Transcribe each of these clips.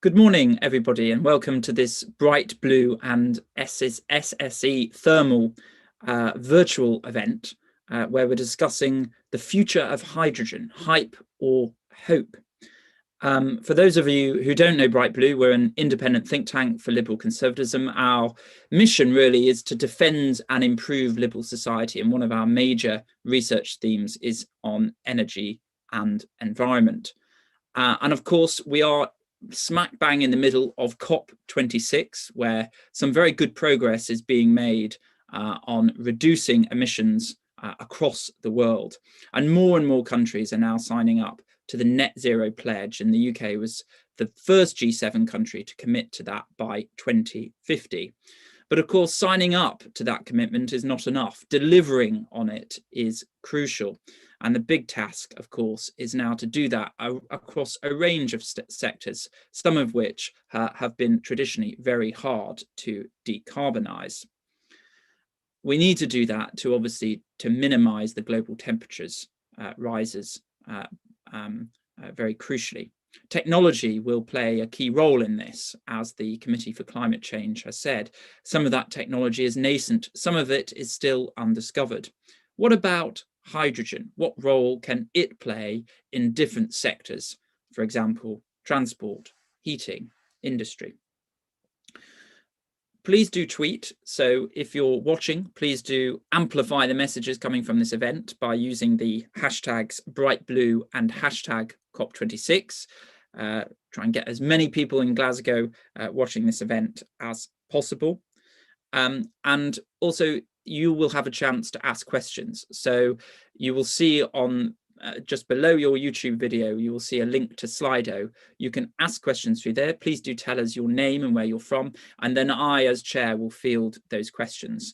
Good morning, everybody, and welcome to this Bright Blue and SSE Thermal virtual event where we're discussing the future of hydrogen, hype or hope. For those of you who don't know Bright Blue, we're an independent think tank for liberal conservatism. Our mission really is to defend and improve liberal society, and one of our major research themes is on energy and environment. And of course, we are smack bang in the middle of COP26, where some very good progress is being made on reducing emissions across the world. And more countries are now signing up to the net zero pledge, and the UK was the first G7 country to commit to that by 2050. But of course, signing up to that commitment is not enough. Delivering on it is crucial. And the big task, of course, is now to do that across a range of sectors, some of which have been traditionally very hard to decarbonise. We need to do that to obviously to minimise the global temperatures rises very crucially. Technology will play a key role in this, as the Committee for Climate Change has said. Some of that technology is nascent, some of it is still undiscovered. What about hydrogen? What role can it play in different sectors? For example, transport, heating, industry. Please do tweet. So if you're watching, please do amplify the messages coming from this event by using the hashtags brightblue and hashtag COP26. Try and get as many people in Glasgow watching this event as possible. And also, you will have a chance to ask questions. So you will see on just below your YouTube video, you will see a link to Slido. You can ask questions through there. Please do tell us your name and where you're from, and then I, as chair, will field those questions.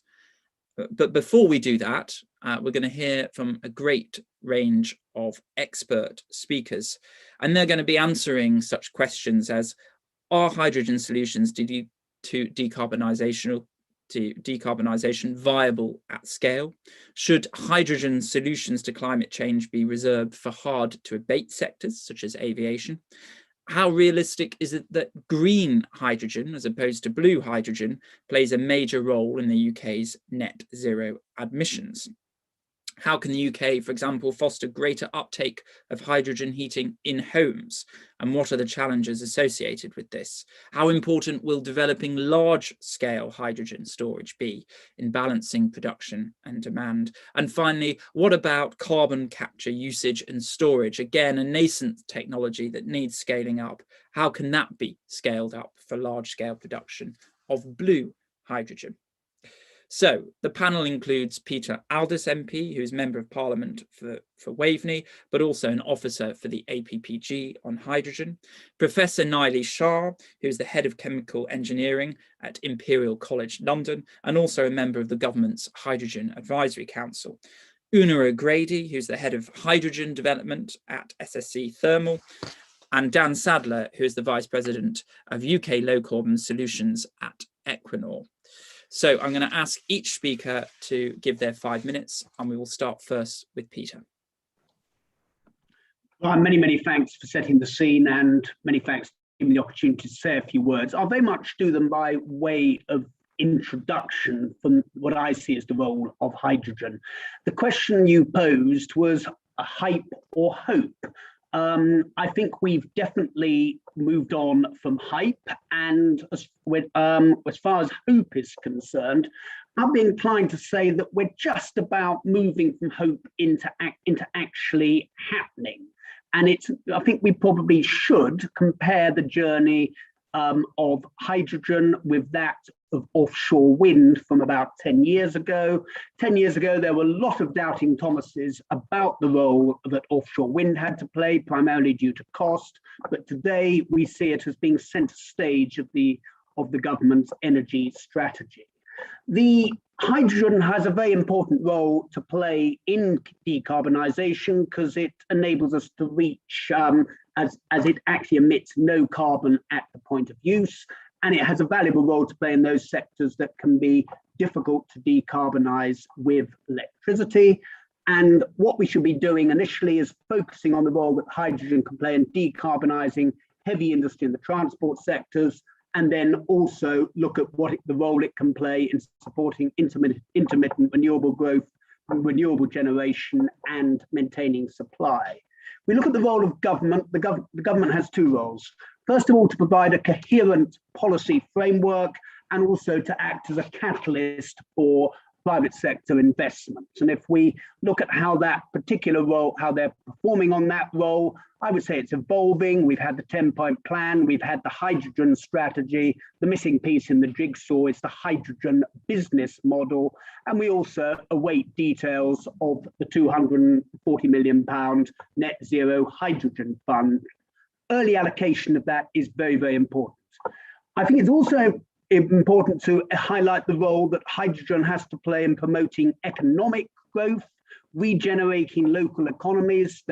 But before we do that, we're going to hear from a great range of expert speakers, and they're going to be answering such questions as, are hydrogen solutions to decarbonisation viable at scale? Should hydrogen solutions to climate change be reserved for hard-to-abate sectors such as aviation? How realistic is it that green hydrogen, as opposed to blue hydrogen, plays a major role in the UK's net zero emissions? How can the UK, for example, foster greater uptake of hydrogen heating in homes? And what are the challenges associated with this? How important will developing large-scale hydrogen storage be in balancing production and demand? And finally, what about carbon capture, usage and storage? Again, a nascent technology that needs scaling up. How can that be scaled up for large-scale production of blue hydrogen? So the panel includes Peter Aldous MP, who is Member of Parliament for Waveney, but also an officer for the APPG on hydrogen. Professor Nilay Shah, who is the Head of Chemical Engineering at Imperial College London, and also a member of the government's Hydrogen Advisory Council. Una O'Grady, who's the Head of Hydrogen Development at SSE Thermal, and Dan Sadler, who is the Vice President of UK Low Carbon Solutions at Equinor. So I'm going to ask each speaker to give their 5 minutes, and we will start first with Peter. Well, many thanks for setting the scene, and many thanks for giving me the opportunity to say a few words. I'll very much do them by way of introduction from what I see as the role of hydrogen. The question you posed was a hype or hope. I think we've definitely moved on from hype, and as far as hope is concerned, I'd be inclined to say that we're just about moving from hope into actually happening. And I think we probably should compare the journey of hydrogen with that of offshore wind from about 10 years ago. 10 years ago, there were a lot of doubting Thomases about the role that offshore wind had to play, primarily due to cost. But today, we see it as being centre stage of the government's energy strategy. The hydrogen has a very important role to play in decarbonisation because it enables us to reach, as it actually emits no carbon at the point of use, and it has a valuable role to play in those sectors that can be difficult to decarbonise with electricity. And what we should be doing initially is focusing on the role that hydrogen can play in decarbonising heavy industry in the transport sectors, and then also look at the role it can play in supporting intermittent renewable growth, renewable generation, and maintaining supply. We look at the role of government. The government has two roles. First of all, to provide a coherent policy framework and also to act as a catalyst for private sector investments. And if we look at how that particular role, how they're performing on that role, I would say it's evolving. We've had the 10-point plan, we've had the hydrogen strategy. The missing piece in the jigsaw is the hydrogen business model. And we also await details of the £240 million net zero hydrogen fund. Early allocation of that is very, very important. I think it's also important to highlight the role that hydrogen has to play in promoting economic growth, regenerating local economies,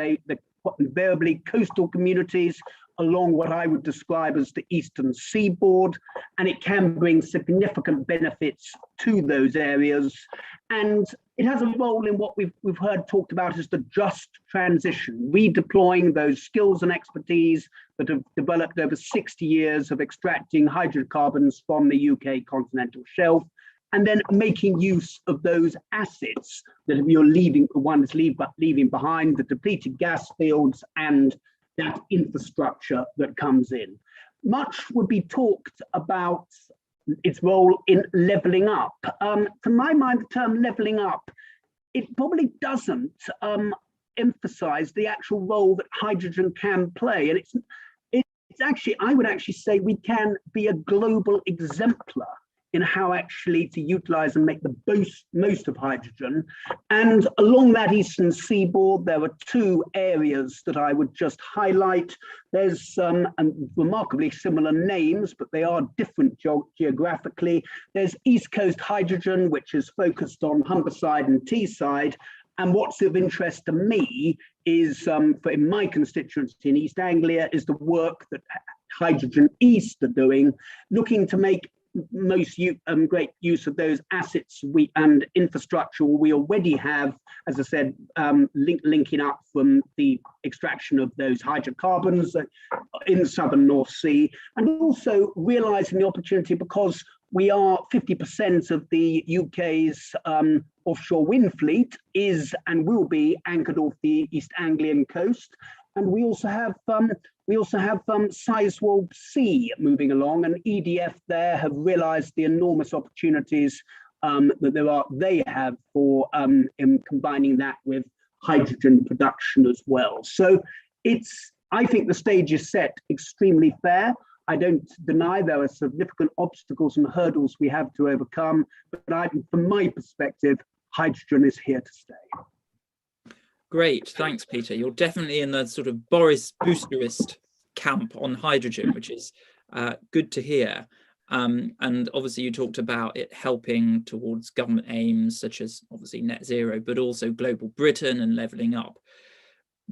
invariably coastal communities along what I would describe as the eastern seaboard, and it can bring significant benefits to those areas. And it has a role in what we've heard talked about as the just transition, redeploying those skills and expertise that have developed over 60 years of extracting hydrocarbons from the UK continental shelf, and then making use of those assets that you're leaving behind, the depleted gas fields and that infrastructure that comes in. Much would be talked about its role in levelling up. To my mind, the term levelling up, it probably doesn't emphasize the actual role that hydrogen can play. And it's actually, I would actually say we can be a global exemplar in how actually to utilize and make the most of hydrogen. And along that eastern seaboard, there are two areas that I would just highlight. There's some remarkably similar names, but they are different geographically. There's East Coast Hydrogen, which is focused on Humberside and Teesside. And what's of interest to me is, in my constituency in East Anglia, is the work that Hydrogen East are doing, looking to make great use of those assets and infrastructure we already have, as I said, linking up from the extraction of those hydrocarbons in the southern North Sea, and also realizing the opportunity because we are 50% of the UK's offshore wind fleet is and will be anchored off the East Anglian coast. And we also have Sizewell C moving along, and EDF there have realised the enormous opportunities that they have for in combining that with hydrogen production as well. So I think the stage is set extremely fair. I don't deny there are significant obstacles and hurdles we have to overcome, but from my perspective, hydrogen is here to stay. Great, thanks, Peter. You're definitely in the sort of Boris Boosterist camp on hydrogen, which is good to hear. And obviously you talked about it helping towards government aims such as obviously net zero, but also global Britain and levelling up.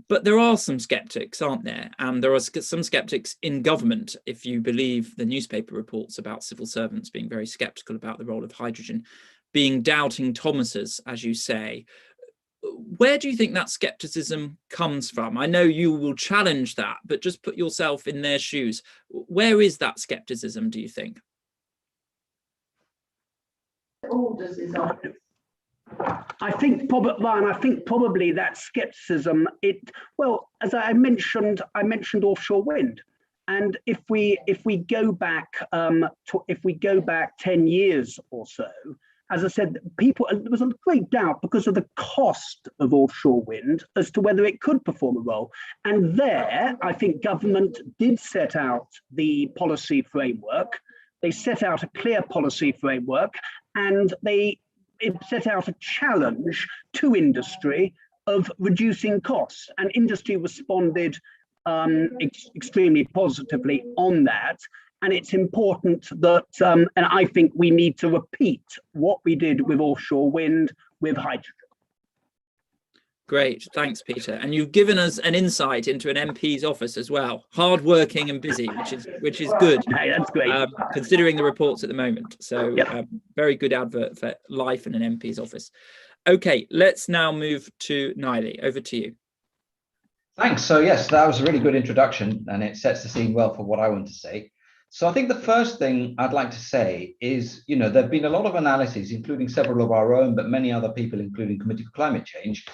But there are some skeptics, aren't there? And there are some skeptics in government, if you believe the newspaper reports about civil servants being very skeptical about the role of hydrogen, being doubting Thomases, as you say. Where do you think that skepticism comes from? I know you will challenge that, but just put yourself in their shoes. Where is that skepticism, do you think? Aldous is on. I think probably that skepticism, as I mentioned offshore wind. And if we go back 10 years or so, as I said, there was a great doubt because of the cost of offshore wind as to whether it could perform a role. And there, I think government did set out the policy framework. They set out a clear policy framework, and it set out a challenge to industry of reducing costs. And industry responded extremely positively on that. And it's important that, and I think we need to repeat what we did with offshore wind with hydrogen. Great, thanks, Peter. And you've given us an insight into an MP's office as well. Hardworking and busy, which is good. Hey, that's great. Considering the reports at the moment. So yep. Very good advert for life in an MP's office. Okay, let's now move to Nilay. Over to you. Thanks. So yes, that was a really good introduction, and it sets the scene well for what I want to say. So I think the first thing I'd like to say is, there have been a lot of analyses, including several of our own, but many other people, including Committee for Climate Change,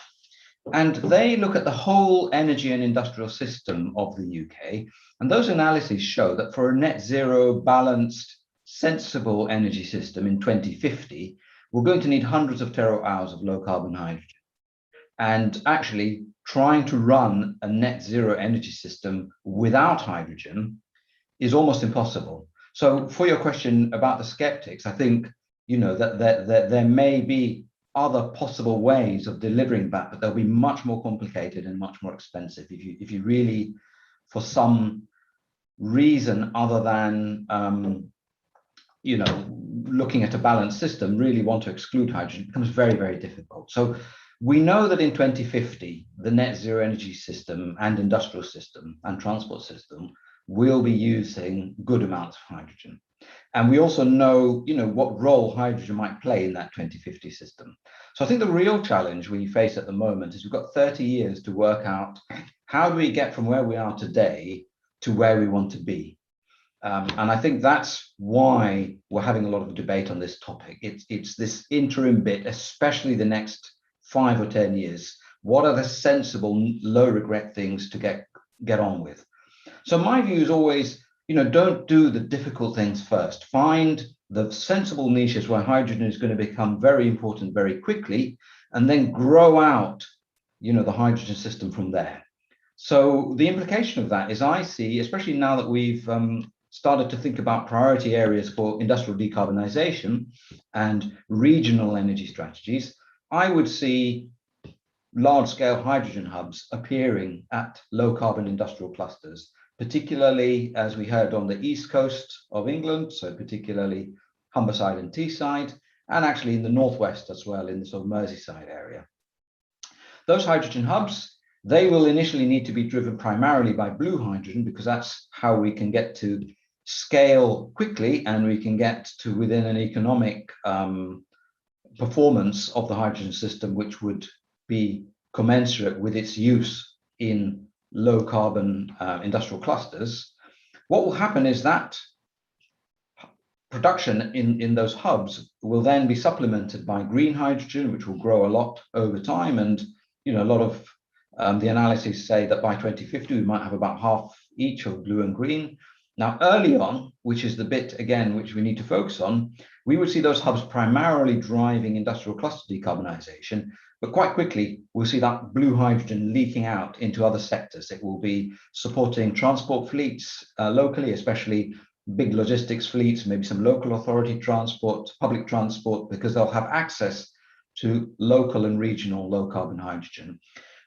and they look at the whole energy and industrial system of the UK. And those analyses show that for a net zero, balanced, sensible energy system in 2050, we're going to need hundreds of terawatt hours of low carbon hydrogen. And actually, trying to run a net zero energy system without hydrogen is almost impossible. So for your question about the skeptics, I think, that there may be other possible ways of delivering that, but they'll be much more complicated and much more expensive. If you really, for some reason other than, looking at a balanced system, really want to exclude hydrogen, it becomes very, very difficult. So we know that in 2050, the net zero energy system and industrial system and transport system will be using good amounts of hydrogen. And we also know, what role hydrogen might play in that 2050 system. So I think the real challenge we face at the moment is we've got 30 years to work out how do we get from where we are today to where we want to be. And I think that's why we're having a lot of debate on this topic. It's this interim bit, especially the next 5 or 10 years. What are the sensible, low regret things to get on with? So my view is always, don't do the difficult things first. Find the sensible niches where hydrogen is going to become very important very quickly, and then grow out, the hydrogen system from there. So the implication of that is I see, especially now that we've started to think about priority areas for industrial decarbonisation and regional energy strategies, I would see large-scale hydrogen hubs appearing at low-carbon industrial clusters, particularly, as we heard, on the east coast of England, so particularly Humberside and Teesside, and actually in the northwest as well, in the sort of Merseyside area. Those hydrogen hubs, they will initially need to be driven primarily by blue hydrogen, because that's how we can get to scale quickly, and we can get to within an economic performance of the hydrogen system, which would be commensurate with its use in low carbon industrial clusters. What will happen is that production in those hubs will then be supplemented by green hydrogen, which will grow a lot over time. And a lot of the analyses say that by 2050 we might have about half each of blue and green. Now, early on, which is the bit again which we need to focus on, we would see those hubs primarily driving industrial cluster decarbonisation, but quite quickly we'll see that blue hydrogen leaking out into other sectors. It will be supporting transport fleets locally, especially big logistics fleets, maybe some local authority transport, public transport, because they'll have access to local and regional low carbon hydrogen.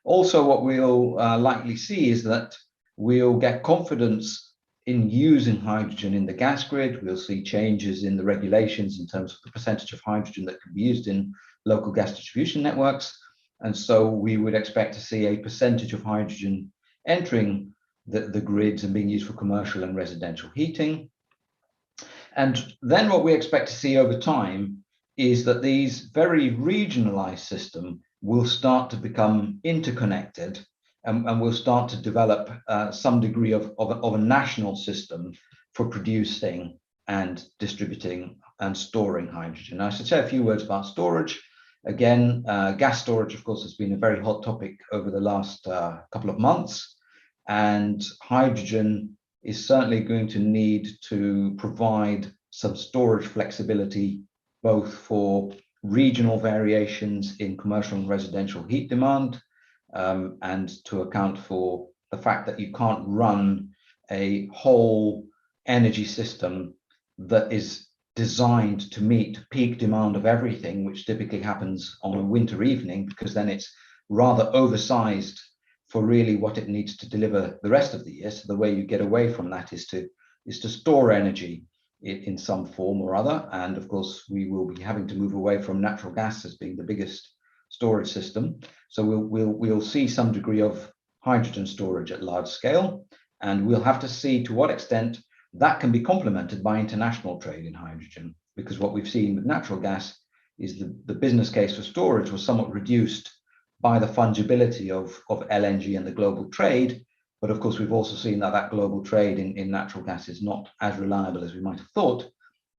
Also, what we'll likely see is that we'll get confidence in using hydrogen in the gas grid. We'll see changes in the regulations in terms of the percentage of hydrogen that can be used in local gas distribution networks. And so we would expect to see a percentage of hydrogen entering the grids and being used for commercial and residential heating. And then what we expect to see over time is that these very regionalized systems will start to become interconnected, and we'll start to develop some degree of a national system for producing and distributing and storing hydrogen. Now, I should say a few words about storage. Again, gas storage, of course, has been a very hot topic over the last couple of months, and hydrogen is certainly going to need to provide some storage flexibility, both for regional variations in commercial and residential heat demand, and to account for the fact that you can't run a whole energy system that is designed to meet peak demand of everything, which typically happens on a winter evening, because then it's rather oversized for really what it needs to deliver the rest of the year. So the way you get away from that is to store energy in some form or other. And of course, we will be having to move away from natural gas as being the biggest storage system. So we'll see some degree of hydrogen storage at large scale, and we'll have to see to what extent that can be complemented by international trade in hydrogen, because what we've seen with natural gas is the business case for storage was somewhat reduced by the fungibility of LNG and the global trade. But of course, we've also seen that global trade in natural gas is not as reliable as we might have thought.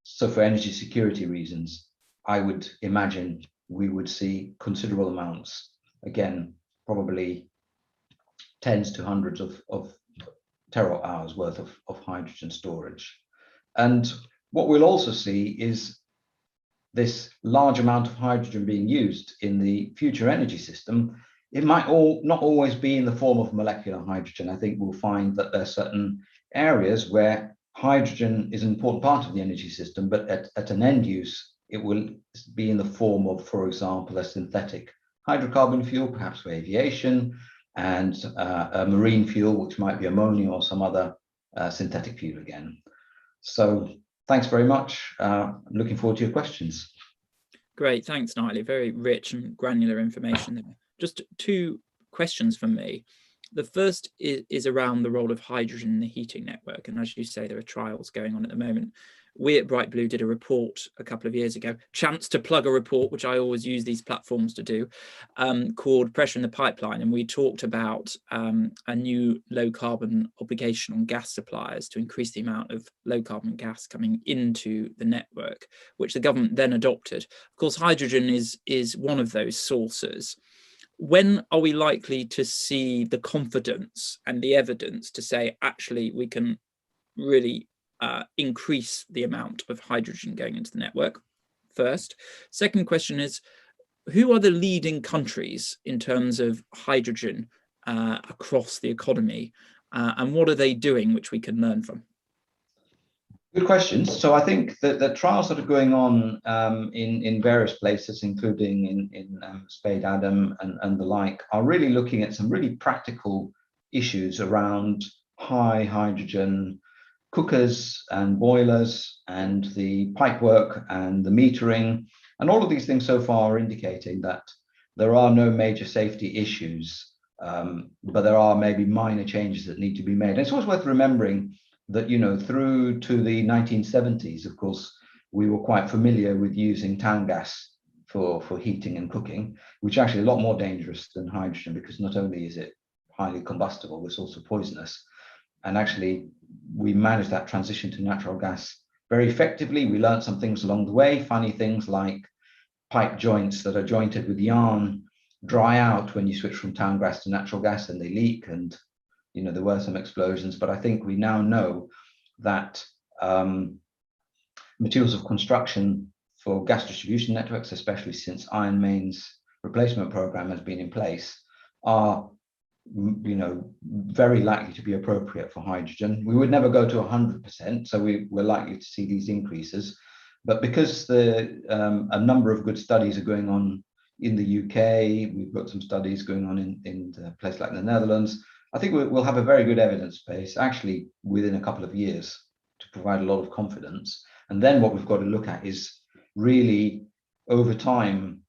So for energy security reasons, I would imagine we would see considerable amounts, again, probably tens to hundreds of terawatt hours worth of hydrogen storage. And what we'll also see is this large amount of hydrogen being used in the future energy system. It might not always be in the form of molecular hydrogen. I think we'll find that there are certain areas where hydrogen is an important part of the energy system, but at an end use, it will be in the form of, for example, a synthetic hydrocarbon fuel, perhaps for aviation, and a marine fuel, which might be ammonia or some other synthetic fuel again. So thanks very much. I'm looking forward to your questions. Great, thanks, Nilay. Very rich and granular information there. Just two questions from me. The first is around the role of hydrogen in the heating network. And as you say, there are trials going on at the moment. We at Bright Blue did a report a couple of years ago, chance to plug a report, which I always use these platforms to do, called Pressure in the Pipeline. And we talked about a new low carbon obligation on gas suppliers to increase the amount of low carbon gas coming into the network, which the government then adopted. Of course, hydrogen is one of those sources. When are we likely to see the confidence and the evidence to say, actually, we can really increase the amount of hydrogen going into the network? First. Second question is, who are the leading countries in terms of hydrogen across the economy, and what are they doing which we can learn from? Good questions. So I think that the trials that are going on in various places, including in Spade Adam and the like, are really looking at some really practical issues around high hydrogen cookers and boilers and the pipework and the metering. And all of these things so far are indicating that there are no major safety issues, but there are maybe minor changes that need to be made. And it's always worth remembering that, you know, through to the 1970s, of course, we were quite familiar with using town gas for heating and cooking, which is actually a lot more dangerous than hydrogen, because not only is it highly combustible, it's also poisonous. And actually, we managed that transition to natural gas very effectively. We learned some things along the way, funny things like pipe joints that are jointed with yarn dry out when you switch from town gas to natural gas, and they leak, and you know, there were some explosions. But I think we now know that materials of construction for gas distribution networks, especially since Iron Main's replacement program has been in place, are, you know, very likely to be appropriate for hydrogen. We would never go to 100%, so we're likely to see these increases. But because a number of good studies are going on in the UK, we've got some studies going on in a place like the Netherlands, I think we'll have a very good evidence base, actually, within a couple of years, to provide a lot of confidence. And then what we've got to look at is really, over time,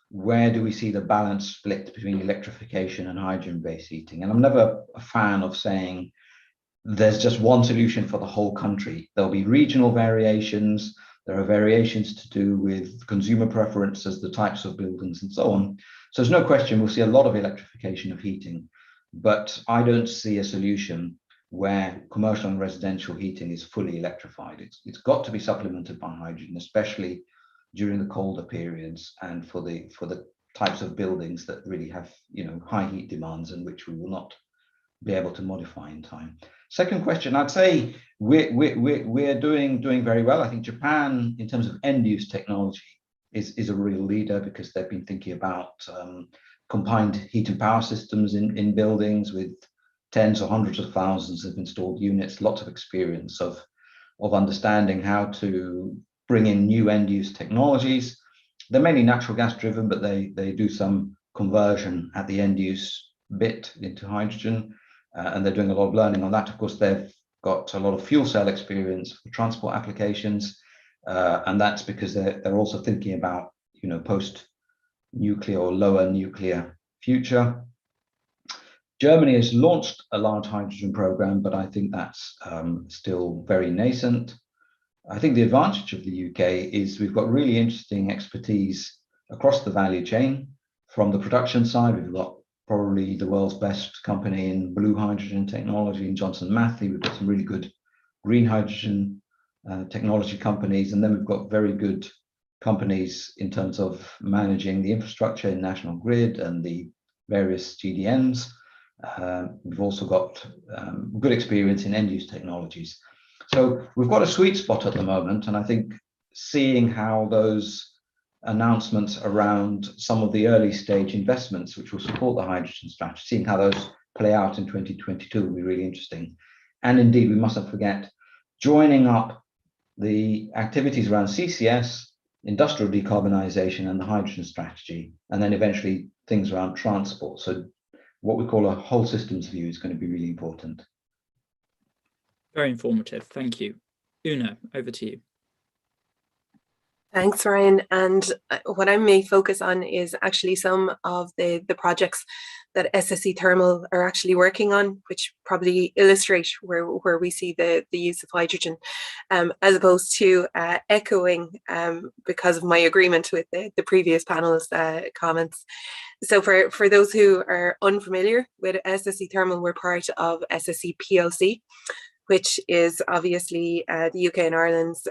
where do we see the balance split between electrification and hydrogen-based heating? And I'm never a fan of saying there's just one solution for the whole country. There'll be regional variations. There are variations to do with consumer preferences, the types of buildings, and so on. So there's no question we'll see a lot of electrification of heating. But I don't see a solution where commercial and residential heating is fully electrified. It's got to be supplemented by hydrogen, especially during the colder periods, and for the types of buildings that really have, you know, high heat demands, and which we will not be able to modify in time. Second question, I'd say we're doing very well. I think Japan, in terms of end use technology, is a real leader, because they've been thinking about combined heat and power systems in buildings with tens or hundreds of thousands of installed units, lots of experience of understanding how to bring in new end use technologies. They're mainly natural gas driven, but they do some conversion at the end use bit into hydrogen, and they're doing a lot of learning on that. Of course, they've got a lot of fuel cell experience for transport applications, and that's because they're also thinking about, you know, post-nuclear or lower nuclear future. Germany has launched a large hydrogen program, but I think that's still very nascent. I think the advantage of the UK is we've got really interesting expertise across the value chain, From the production side, we've got probably the world's best company in blue hydrogen technology in Johnson Matthey. We've got some really good green hydrogen technology companies, and then we've got very good companies in terms of managing the infrastructure in National Grid and the various GDNs. We've also got good experience in end-use technologies. So we've got a sweet spot at the moment, and I think seeing how those announcements around some of the early stage investments which will support the hydrogen strategy, seeing how those play out in 2022 will be really interesting. And indeed, we mustn't forget joining up the activities around CCS, industrial decarbonisation, and the hydrogen strategy, and then eventually things around transport. So what we call a whole systems view is going to be really important. Very informative. Thank you. Una, over to you. Thanks, Ryan. And what I may focus on is actually some of the projects that SSE Thermal are actually working on, which probably illustrate where we see the use of hydrogen, as opposed to echoing, because of my agreement with the previous panel's comments. So for those who are unfamiliar with SSE Thermal, we're part of SSE PLC, which is obviously the UK and Ireland's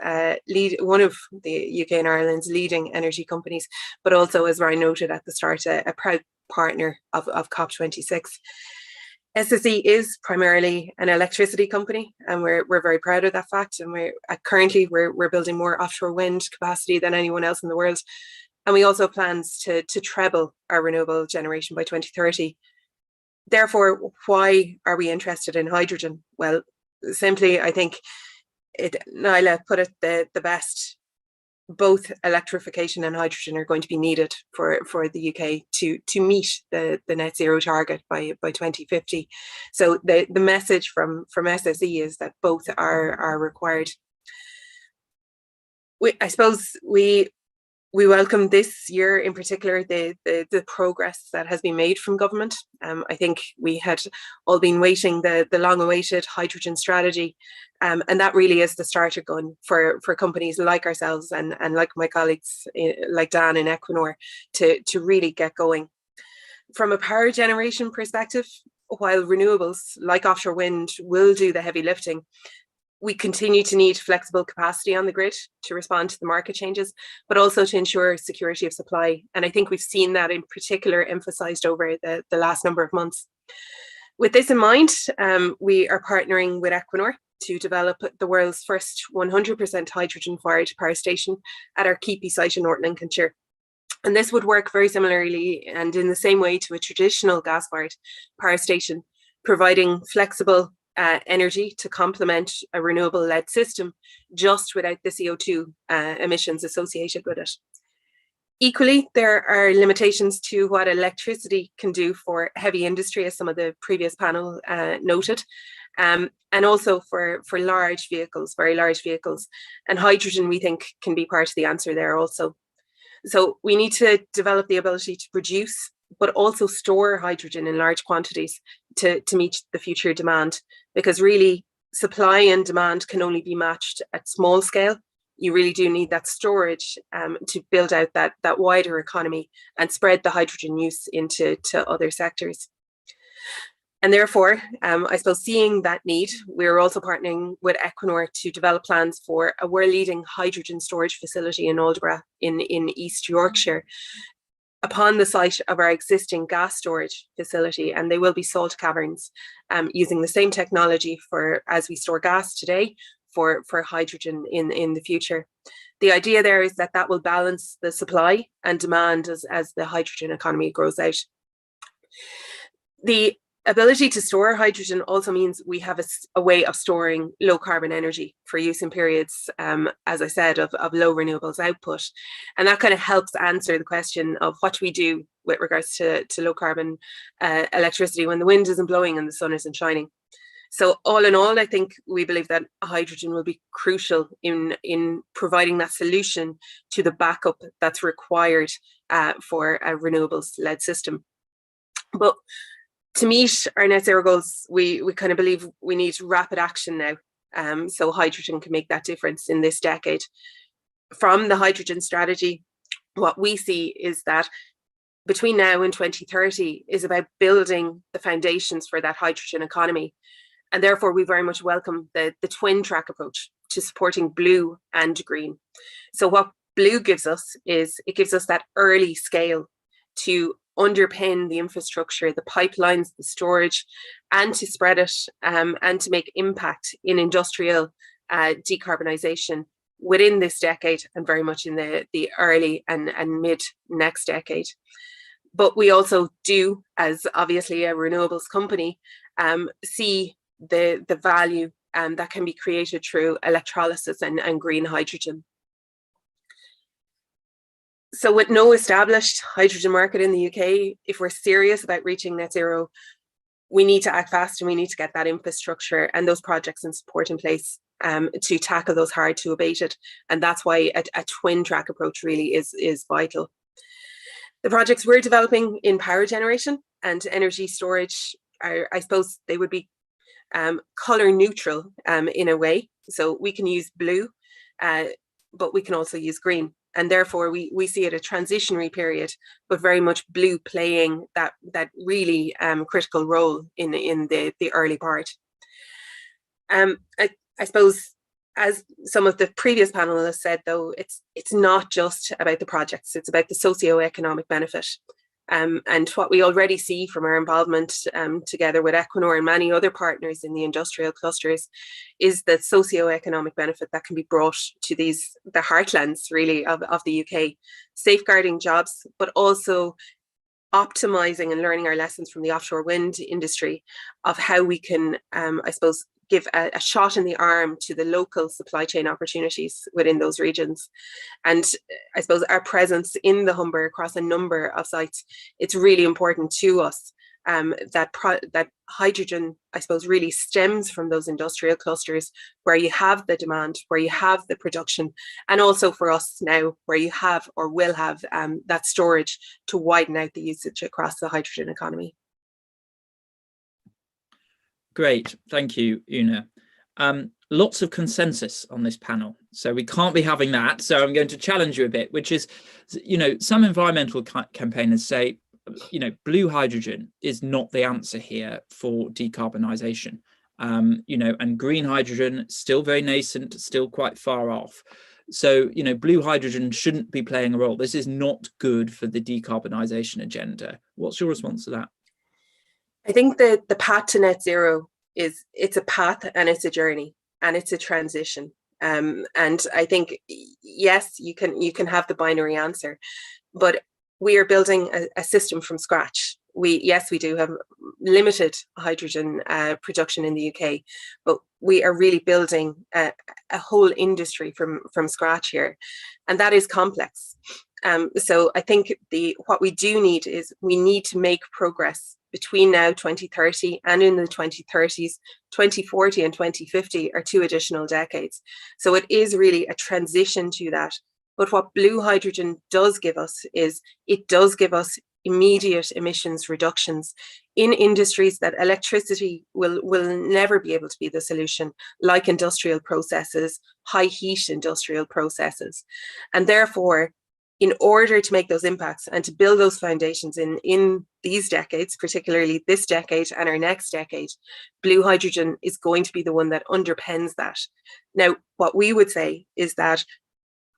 one of the UK and Ireland's leading energy companies, but also, as Ryan noted at the start, a proud partner of COP26. SSE is primarily an electricity company, and we're very proud of that fact. And currently we're building more offshore wind capacity than anyone else in the world, and we also have plans to treble our renewable generation by 2030. Therefore, why are we interested in hydrogen? Well, simply, I think Nilay put it the best. Both electrification and hydrogen are going to be needed for the UK to meet the net zero target by 2050. So the message from SSE is that both are required. I suppose we welcome this year in particular the progress that has been made from government. I think we had all been waiting the long-awaited hydrogen strategy, and that really is the starter gun for companies like ourselves and like my colleagues like Dan in Equinor to really get going. From a power generation perspective, while renewables like offshore wind will do the heavy lifting, we continue to need flexible capacity on the grid to respond to the market changes, but also to ensure security of supply. And I think we've seen that in particular emphasised over the last number of months. With this in mind, we are partnering with Equinor to develop the world's first 100% hydrogen-fired power station at our Keepy site in North Lincolnshire. And this would work very similarly and in the same way to a traditional gas-fired power station, providing flexible energy to complement a renewable-led system, just without the CO2 emissions associated with it. Equally, there are limitations to what electricity can do for heavy industry, as some of the previous panel noted, and also for large vehicles, very large vehicles. And hydrogen, we think, can be part of the answer there also. So we need to develop the ability to produce, but also store hydrogen in large quantities to meet the future demand, because really supply and demand can only be matched at small scale. You really do need that storage to build out that wider economy and spread the hydrogen use into other sectors. And therefore, I suppose seeing that need, we're also partnering with Equinor to develop plans for a world-leading hydrogen storage facility in Aldous in East Yorkshire, upon the site of our existing gas storage facility, and they will be salt caverns using the same technology as we store gas today for hydrogen in the future. The idea there is that will balance the supply and demand as the hydrogen economy grows out. The ability to store hydrogen also means we have a way of storing low carbon energy for use in periods, as I said, of low renewables output. And that kind of helps answer the question of what do we do with regards to low carbon electricity when the wind isn't blowing and the sun isn't shining. So all in all, I think we believe that hydrogen will be crucial in providing that solution to the backup that's required for a renewables-led system. But to meet our net zero goals, we kind of believe we need rapid action now. So hydrogen can make that difference in this decade. From the hydrogen strategy, what we see is that between now and 2030 is about building the foundations for that hydrogen economy. And therefore, we very much welcome the twin track approach to supporting blue and green. So what blue gives us is it gives us that early scale to underpin the infrastructure, the pipelines, the storage, and to spread it and to make impact in industrial decarbonisation within this decade and very much in the early and mid next decade. But we also do, as obviously a renewables company, see the value that can be created through electrolysis and green hydrogen. So with no established hydrogen market in the UK, if we're serious about reaching net zero, we need to act fast and we need to get that infrastructure and those projects and support in place to tackle those hard to abate it. And that's why a twin track approach really is vital. The projects we're developing in power generation and energy storage are, I suppose they would be colour neutral in a way. So we can use blue, but we can also use green. And therefore we see it a transitionary period, but very much blue playing that really critical role in the early part. I suppose, as some of the previous panelists said, though, it's not just about the projects, it's about the socio-economic benefit. And what we already see from our involvement together with Equinor and many other partners in the industrial clusters is the socio-economic benefit that can be brought to the heartlands really of the UK, safeguarding jobs, but also optimizing and learning our lessons from the offshore wind industry of how we can, I suppose, give a shot in the arm to the local supply chain opportunities within those regions. And I suppose our presence in the Humber across a number of sites, it's really important to us that hydrogen, I suppose, really stems from those industrial clusters where you have the demand, where you have the production, and also for us now where you have or will have that storage to widen out the usage across the hydrogen economy. Great, thank you, Una. Lots of consensus on this panel, so we can't be having that. So I'm going to challenge you a bit, which is, some environmental campaigners say, blue hydrogen is not the answer here for decarbonisation. And green hydrogen still very nascent, still quite far off. So, blue hydrogen shouldn't be playing a role. This is not good for the decarbonisation agenda. What's your response to that? I think that the path to net zero it's a path and it's a journey and it's a transition. And I think, yes, you can have the binary answer, but we are building a system from scratch. We do have limited hydrogen production in the UK, but we are really building a whole industry from scratch here, and that is complex. So I think what we do need is we need to make progress between now 2030 and in the 2030s. 2040 and 2050 are 2 additional decades. So it is really a transition to that. But what blue hydrogen does give us is it does give us immediate emissions reductions in industries that electricity will never be able to be the solution, like industrial processes, high heat industrial processes. And therefore, in order to make those impacts and to build those foundations in these decades, particularly this decade and our next decade, blue hydrogen is going to be the one that underpins that. Now, what we would say is that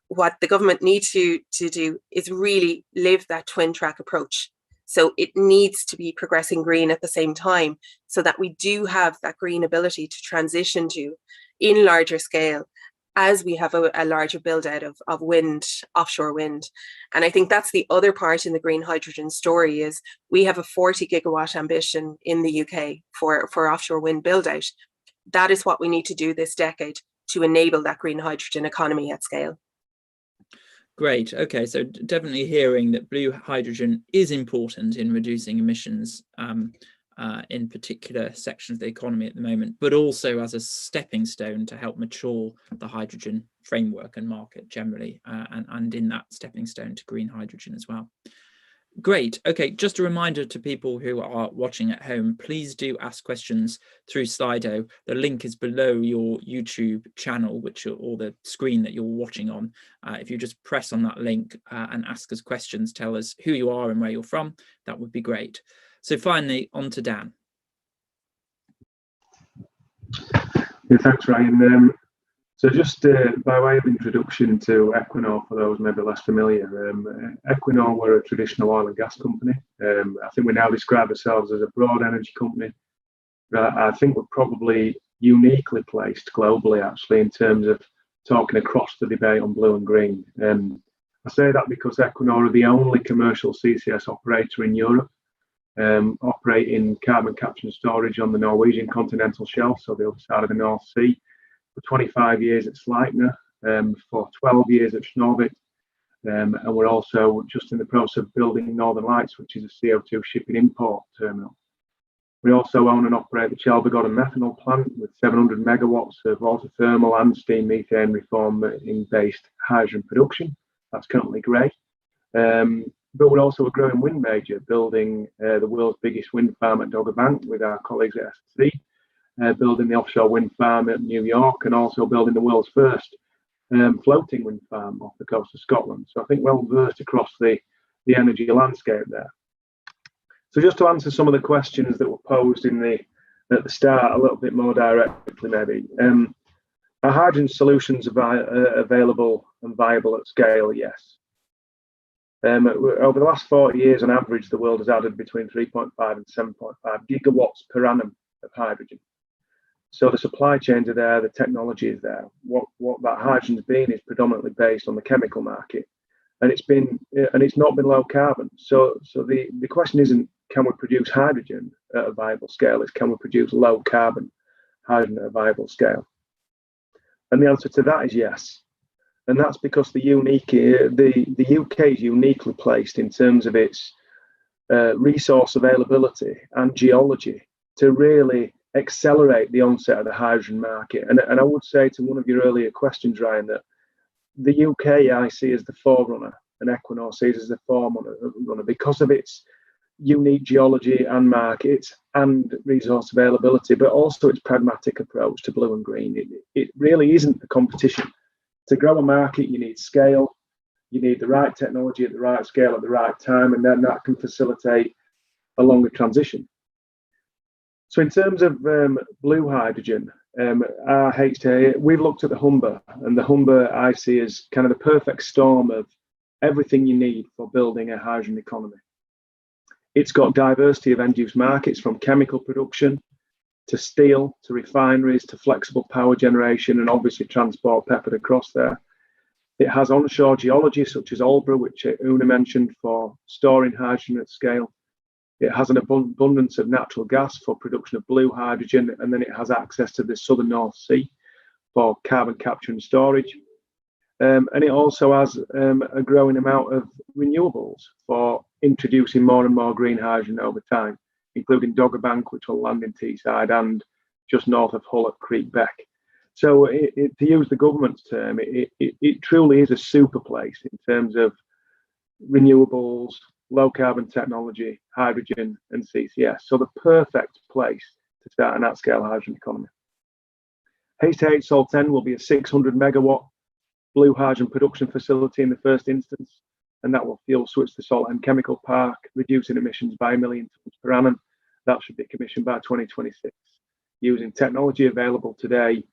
what the government needs to do is really live that twin track approach. So it needs to be progressing green at the same time so that we do have that green ability to transition to in larger scale as we have a larger build out of wind, offshore wind. And I think that's the other part in the green hydrogen story is we have a 40 gigawatt ambition in the UK for offshore wind build out. That is what we need to do this decade to enable that green hydrogen economy at scale. Great. Okay, so definitely hearing that blue hydrogen is important in reducing emissions in particular sections of the economy at the moment, but also as a stepping stone to help mature the hydrogen framework and market generally, and in that stepping stone to green hydrogen as well. Great. Okay, just a reminder to people who are watching at home, please do ask questions through Slido. The link is below your YouTube channel, or the screen that you're watching on. If you just press on that link and ask us questions, tell us who you are and where you're from, that would be great. So finally, on to Dan. Yeah, thanks, Ryan. So just by way of introduction to Equinor, for those maybe less familiar, Equinor were a traditional oil and gas company. I think we now describe ourselves as a broad energy company. I think we're probably uniquely placed globally, actually, in terms of talking across the debate on blue and green. I say that because Equinor are the only commercial CCS operator in Europe, operating carbon capture and storage on the Norwegian continental shelf, so the other side of the North Sea. For 25 years at Sleipner, for 12 years at Snorvik, and we're also just in the process of building Northern Lights, which is a CO2 shipping import terminal. We also own and operate the Chelbergodden methanol plant with 700 megawatts of autothermal and steam methane reforming-based hydrogen production. That's currently great. But we're also a growing wind major, building the world's biggest wind farm at Dogger Bank with our colleagues at SSE. Building the offshore wind farm at New York, and also building the world's first floating wind farm off the coast of Scotland. So I think well versed across the energy landscape there. So just to answer some of the questions that were posed at the start a little bit more directly, maybe. Are hydrogen solutions available and viable at scale? Yes. Over the last 40 years, on average, the world has added between 3.5 and 7.5 gigawatts per annum of hydrogen. So the supply chains are there, the technology is there. What that hydrogen's been is predominantly based on the chemical market, and it's not been low carbon. So the question isn't can we produce hydrogen at a viable scale? It's can we produce low carbon hydrogen at a viable scale? And the answer to that is yes. And that's because the UK is uniquely placed in terms of its resource availability and geology to really accelerate the onset of the hydrogen market. And I would say to one of your earlier questions, Ryan, that the UK I see as the forerunner and Equinor sees as the forerunner because of its unique geology and markets and resource availability, but also its pragmatic approach to blue and green. It really isn't a competition. To grow a market, you need scale, you need the right technology at the right scale at the right time, and then that can facilitate a longer transition. So in terms of blue hydrogen, we've looked at the Humber, and the Humber I see as kind of the perfect storm of everything you need for building a hydrogen economy. It's got diversity of end-use markets, from chemical production to steel to refineries to flexible power generation, and obviously transport peppered across there. It has onshore geology such as Aldous, which Una mentioned, for storing hydrogen at scale. It has an abundance of natural gas for production of blue hydrogen, and then it has access to the southern North Sea for carbon capture and storage. And it also has a growing amount of renewables for introducing more and more green hydrogen over time, including Dogger Bank, which will land in Teesside, and just north of Hull at Creek Beck. So to use the government's term, it truly is a super place in terms of renewables, low carbon technology, hydrogen and CCS. So the perfect place to start an at-scale hydrogen economy. H8 Sol 10 will be a 600 megawatt blue hydrogen production facility in the first instance, and that will fuel switch the Saltend Chemical Park, reducing emissions by 1 million tonnes per annum. That should be commissioned by 2026, using technology available today,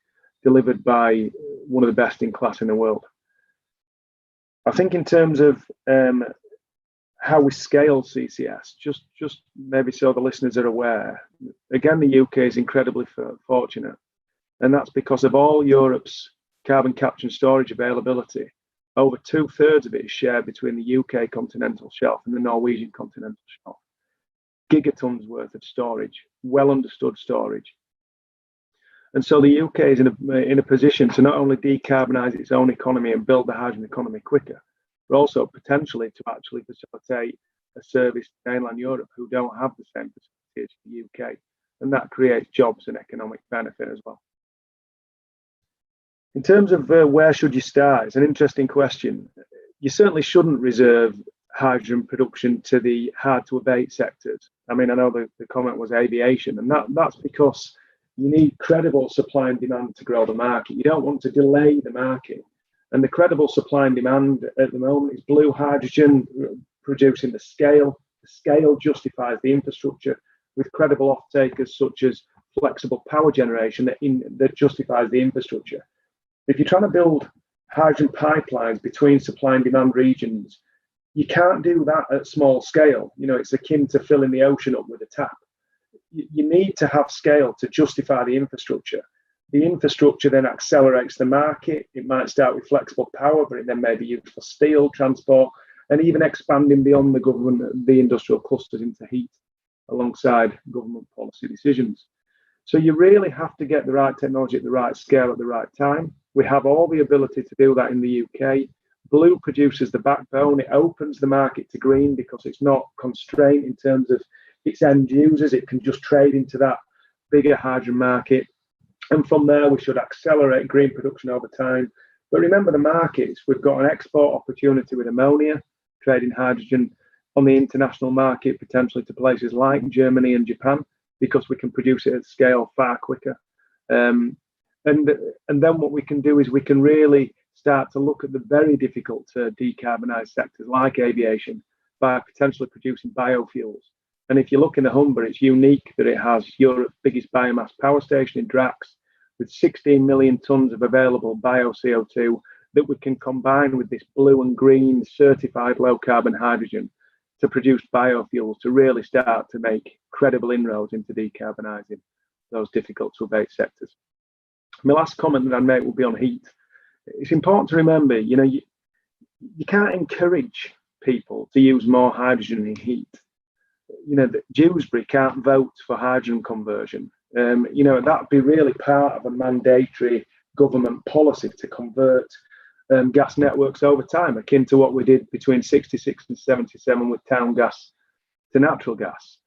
delivered by one of the best in class in the world. I think in terms of how we scale CCS, just maybe so the listeners are aware, again, the UK is incredibly fortunate, and that's because of all Europe's carbon capture and storage availability. Over 2/3 of it is shared between the UK continental shelf and the Norwegian continental shelf. Gigatons worth of storage, well understood storage. And so the UK is in a position to not only decarbonise its own economy and build the hydrogen economy quicker, but also potentially to actually facilitate a service to mainland Europe who don't have the same facility as the UK. And that creates jobs and economic benefit as well. In terms of where should you start, it's an interesting question. You certainly shouldn't reserve hydrogen production to the hard-to-abate sectors. I mean, I know the comment was aviation, and that's because you need credible supply and demand to grow the market. You don't want to delay the market. And the credible supply and demand at the moment is blue hydrogen producing the scale. The scale justifies the infrastructure with credible off-takers such as flexible power generation that justifies the infrastructure. If you're trying to build hydrogen pipelines between supply and demand regions, you can't do that at small scale. You know, it's akin to filling the ocean up with a tap. You need to have scale to justify the infrastructure. The infrastructure then accelerates the market. It might start with flexible power, but it then may be used for steel, transport, and even expanding beyond the industrial clusters into heat alongside government policy decisions. So you really have to get the right technology at the right scale at the right time. We have all the ability to do that in the UK. Blue produces the backbone. It opens the market to green because it's not constrained in terms of its end users. It can just trade into that bigger hydrogen market. And from there, we should accelerate green production over time. But remember the markets. We've got an export opportunity with ammonia, trading hydrogen on the international market, potentially to places like Germany and Japan, because we can produce it at scale far quicker. And then what we can do is we can really start to look at the very difficult to decarbonise sectors like aviation by potentially producing biofuels. And if you look in the Humber, it's unique that it has Europe's biggest biomass power station in Drax, with 16 million tonnes of available bio CO2 that we can combine with this blue and green certified low carbon hydrogen to produce biofuels to really start to make credible inroads into decarbonising those difficult to abate sectors. My last comment that I'd make will be on heat. It's important to remember, you know, you can't encourage people to use more hydrogen in heat. You know, Dewsbury can't vote for hydrogen conversion. You know, that'd be really part of a mandatory government policy to convert gas networks over time, akin to what we did between 66 and 77 with town gas to natural gas.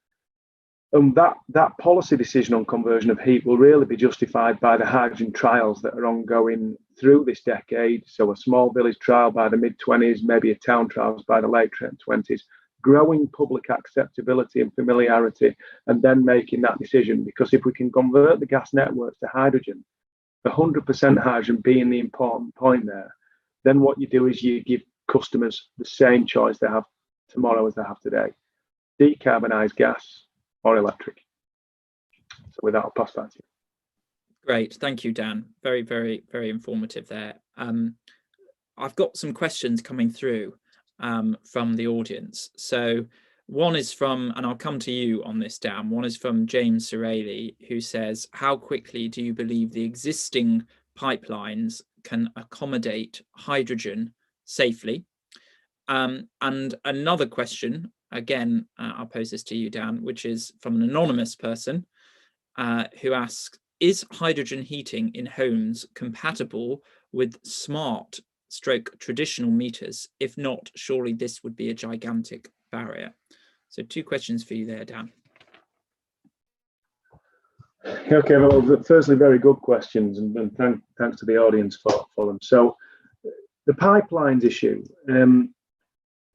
And that policy decision on conversion of heat will really be justified by the hydrogen trials that are ongoing through this decade. So a small village trial by the mid-20s, maybe a town trials by the late 20s, growing public acceptability and familiarity, and then making that decision. Because if we can convert the gas networks to hydrogen, 100% hydrogen being the important point there, then what you do is you give customers the same choice they have tomorrow as they have today. Decarbonise gas or electric. So with that, I'll pass that to you. Great, thank you, Dan. Very, very, very informative there. I've got some questions coming through from the audience. So one is from, and I'll come to you on this, Dan, one is from James Suraley, who says, how quickly do you believe the existing pipelines can accommodate hydrogen safely? And another question, again, I'll pose this to you, Dan, which is from an anonymous person who asks, is hydrogen heating in homes compatible with smart traditional meters? If not, surely this would be a gigantic barrier. So 2 questions for you there, Dan. Okay, well, firstly, very good questions, and thanks to the audience for them. So the pipelines issue.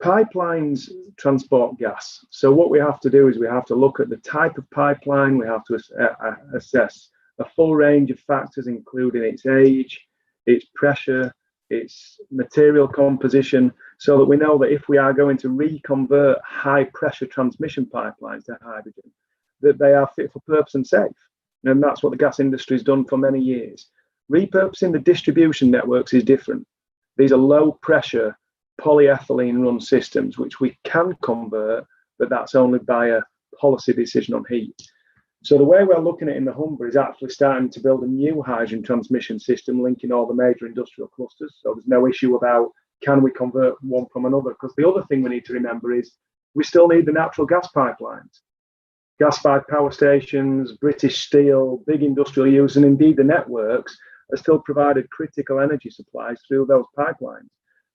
Pipelines transport gas. So what we have to do is we have to look at the type of pipeline. We have to assess a full range of factors, including its age, its pressure, its material composition, so that we know that if we are going to reconvert high pressure transmission pipelines to hydrogen, that they are fit for purpose and safe. And that's what the gas industry has done for many years. Repurposing the distribution networks is different. These are low pressure polyethylene run systems, which we can convert, but that's only by a policy decision on heat. So the way we're looking at it in the Humber is actually starting to build a new hydrogen transmission system linking all the major industrial clusters. So there's no issue about can we convert one from another, because the other thing we need to remember is we still need the natural gas pipelines. Gas-fired power stations, British Steel, big industrial use, and indeed the networks are still provided critical energy supplies through those pipelines.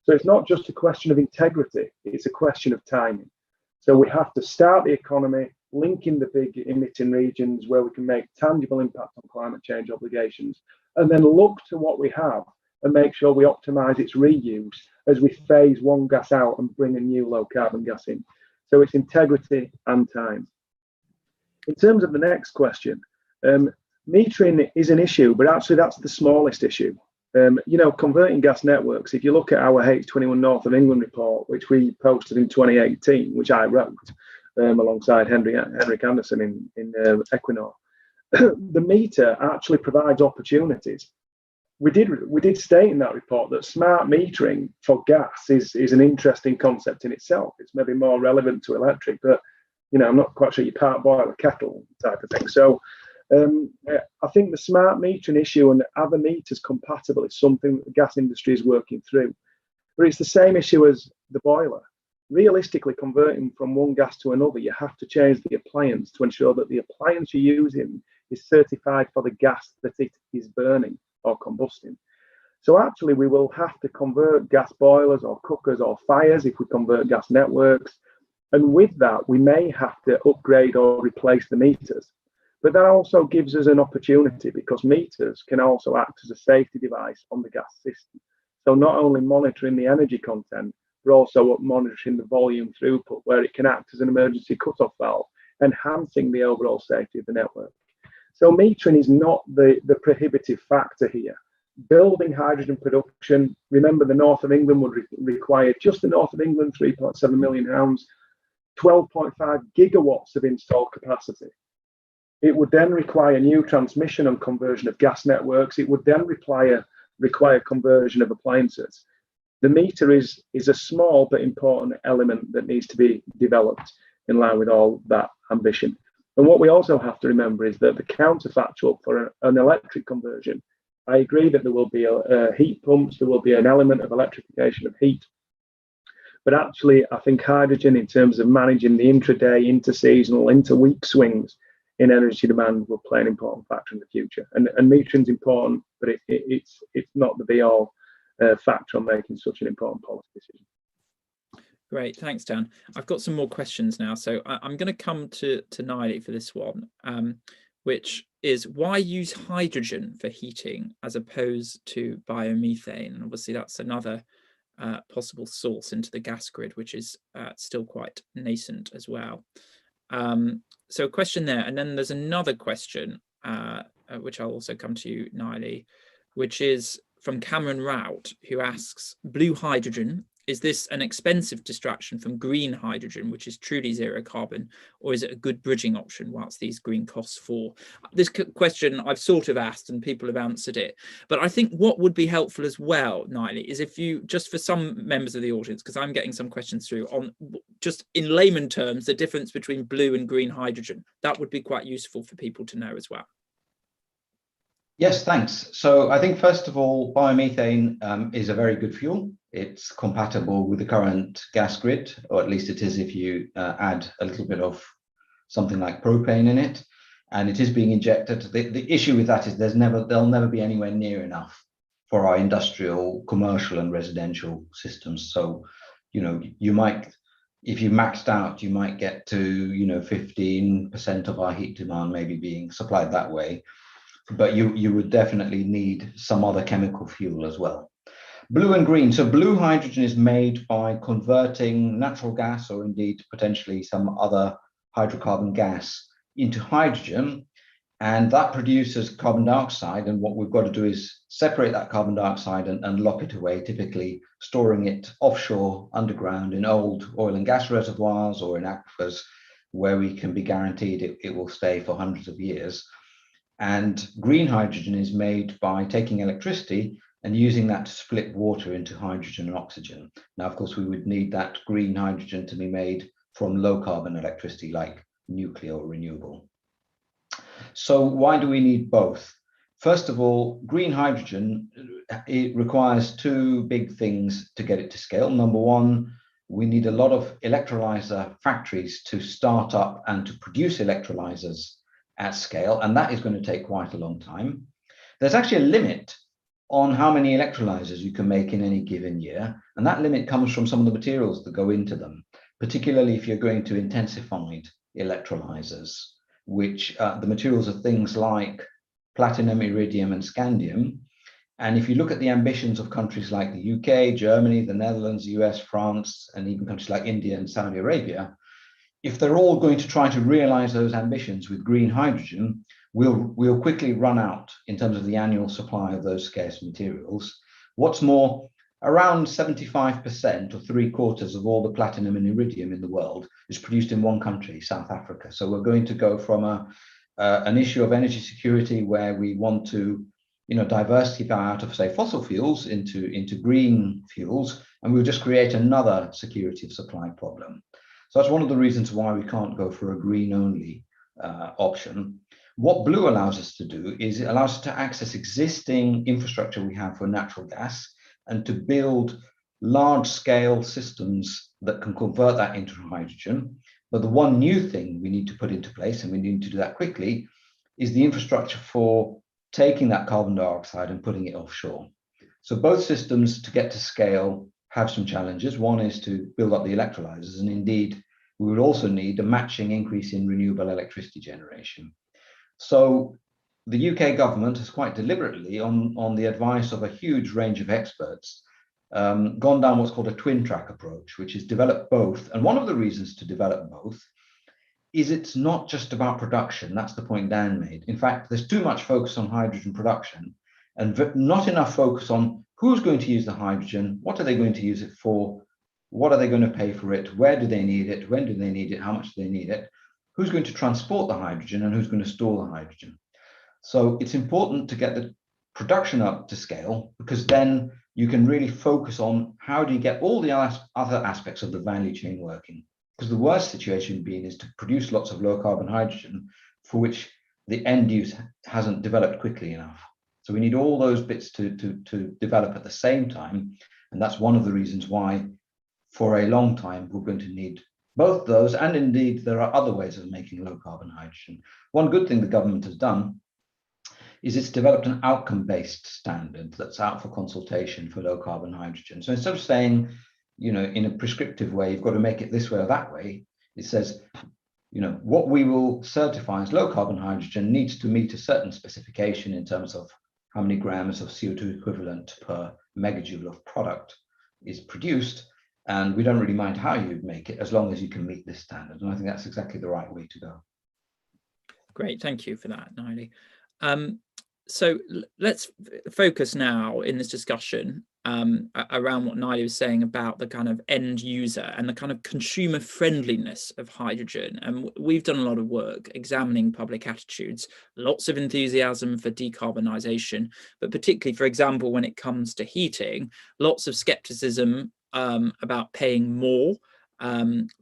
So it's not just a question of integrity, it's a question of timing. So we have to start the economy, linking the big emitting regions where we can make tangible impact on climate change obligations, and then look to what we have and make sure we optimise its reuse as we phase one gas out and bring a new low carbon gas in. So it's integrity and time. In terms of the next question, metering is an issue, but actually that's the smallest issue. Converting gas networks, if you look at our H21 North of England report, which we posted in 2018, which I wrote alongside Henrik Anderson in Equinor, the meter actually provides opportunities. We did state in that report that smart metering for gas is an interesting concept in itself. It's maybe more relevant to electric, but I'm not quite sure you can't boil a kettle type of thing. So I think the smart metering issue and other meters compatible is something that the gas industry is working through. But it's the same issue as the boiler. Realistically, converting from one gas to another, you have to change the appliance to ensure that the appliance you're using is certified for the gas that it is burning or combusting. So actually, we will have to convert gas boilers or cookers or fires if we convert gas networks. And with that, we may have to upgrade or replace the meters. But that also gives us an opportunity because meters can also act as a safety device on the gas system. So not only monitoring the energy content, but also monitoring the volume throughput, where it can act as an emergency cut-off valve, enhancing the overall safety of the network. So metering is not the prohibitive factor here. Building hydrogen production, remember the North of England would require, just the North of England, 3.7 million pounds, 12.5 gigawatts of installed capacity. It would then require new transmission and conversion of gas networks. It would then require conversion of appliances. The meter is a small but important element that needs to be developed in line with all that ambition. And what we also have to remember is that the counterfactual for an electric conversion, I agree that there will be heat pumps, there will be an element of electrification of heat. But actually, I think hydrogen, in terms of managing the intraday, interseasonal, interweek swings in energy demand, will play an important factor in the future. And metering is important, but it's not the be-all factor on making such an important policy decision. Great, thanks, Dan. I've got some more questions now, so I'm going to come to Nilay for this one, which is why use hydrogen for heating as opposed to biomethane? And obviously, that's another possible source into the gas grid, which is still quite nascent as well. So a question there, and then there's another question, which I'll also come to you, Nilay, which is from Cameron Rout, who asks, blue hydrogen, is this an expensive distraction from green hydrogen, which is truly zero carbon, or is it a good bridging option whilst these green costs fall? This question I've sort of asked and people have answered it, but I think what would be helpful as well, Nilay, is if you, just for some members of the audience, because I'm getting some questions through on just in layman terms, the difference between blue and green hydrogen, that would be quite useful for people to know as well. Yes, thanks. So I think, first of all, biomethane is a very good fuel. It's compatible with the current gas grid, or at least it is if you add a little bit of something like propane in it, and it is being injected. The issue with that is there'll never be anywhere near enough for our industrial, commercial, and residential systems. So, you might, if you maxed out, you might get to 15% of our heat demand maybe being supplied that way. But you would definitely need some other chemical fuel as well. Blue and green. So blue hydrogen is made by converting natural gas, or indeed potentially some other hydrocarbon gas, into hydrogen, and that produces carbon dioxide. And what we've got to do is separate that carbon dioxide and lock it away, typically storing it offshore, underground, in old oil and gas reservoirs or in aquifers, where we can be guaranteed it will stay for hundreds of years. And green hydrogen is made by taking electricity and using that to split water into hydrogen and oxygen. Now, of course, we would need that green hydrogen to be made from low carbon electricity like nuclear or renewable. So why do we need both? First of all, green hydrogen, it requires two big things to get it to scale. Number one, we need a lot of electrolyzer factories to start up and to produce electrolyzers at scale, and that is going to take quite a long time. There's actually a limit on how many electrolyzers you can make in any given year, and that limit comes from some of the materials that go into them, particularly if you're going to intensified electrolyzers, which the materials are things like platinum, iridium, and scandium. And if you look at the ambitions of countries like the UK, Germany, the Netherlands, the US, France, and even countries like India and Saudi Arabia, if they're all going to try to realize those ambitions with green hydrogen, we'll quickly run out in terms of the annual supply of those scarce materials. What's more, around 75% or 3/4 of all the platinum and iridium in the world is produced in one country, South Africa. So we're going to go from an issue of energy security where we want to diversify out of, say, fossil fuels into green fuels, and we'll just create another security of supply problem. So that's one of the reasons why we can't go for a green only option. What blue allows us to do is it allows us to access existing infrastructure we have for natural gas and to build large scale systems that can convert that into hydrogen. But the one new thing we need to put into place, and we need to do that quickly, is the infrastructure for taking that carbon dioxide and putting it offshore. So both systems, to get to scale, have some challenges. One is to build up the electrolyzers, and indeed, we would also need a matching increase in renewable electricity generation. So the UK government has quite deliberately, on the advice of a huge range of experts, gone down what's called a twin track approach, which is develop both. And one of the reasons to develop both is it's not just about production. That's the point Dan made. In fact, there's too much focus on hydrogen production and not enough focus on who's going to use the hydrogen, what are they going to use it for, what are they going to pay for it, where do they need it, when do they need it, how much do they need it, who's going to transport the hydrogen, and who's going to store the hydrogen. So it's important to get the production up to scale, because then you can really focus on how do you get all the other aspects of the value chain working. Because the worst situation being is to produce lots of low carbon hydrogen for which the end use hasn't developed quickly enough. So we need all those bits to develop at the same time. And that's one of the reasons why for a long time we're going to need both those, and indeed there are other ways of making low carbon hydrogen. One good thing the government has done is it's developed an outcome-based standard that's out for consultation for low carbon hydrogen. So instead of saying, in a prescriptive way, you've got to make it this way or that way, it says, what we will certify as low carbon hydrogen needs to meet a certain specification in terms of how many grams of CO2 equivalent per megajoule of product is produced. And we don't really mind how you make it, as long as you can meet this standard. And I think that's exactly the right way to go. Great, thank you for that, Nilay. So let's focus now in this discussion around what Nilay was saying about the kind of end user and the kind of consumer friendliness of hydrogen. And we've done a lot of work examining public attitudes, lots of enthusiasm for decarbonisation, but particularly, for example, when it comes to heating, lots of skepticism about paying more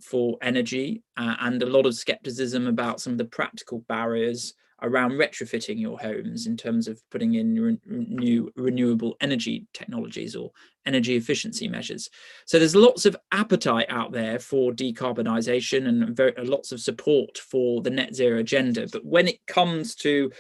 for energy, and a lot of skepticism about some of the practical barriers around retrofitting your homes in terms of putting in new renewable energy technologies or energy efficiency measures. So there's lots of appetite out there for decarbonisation and lots of support for the net zero agenda. But when it comes to,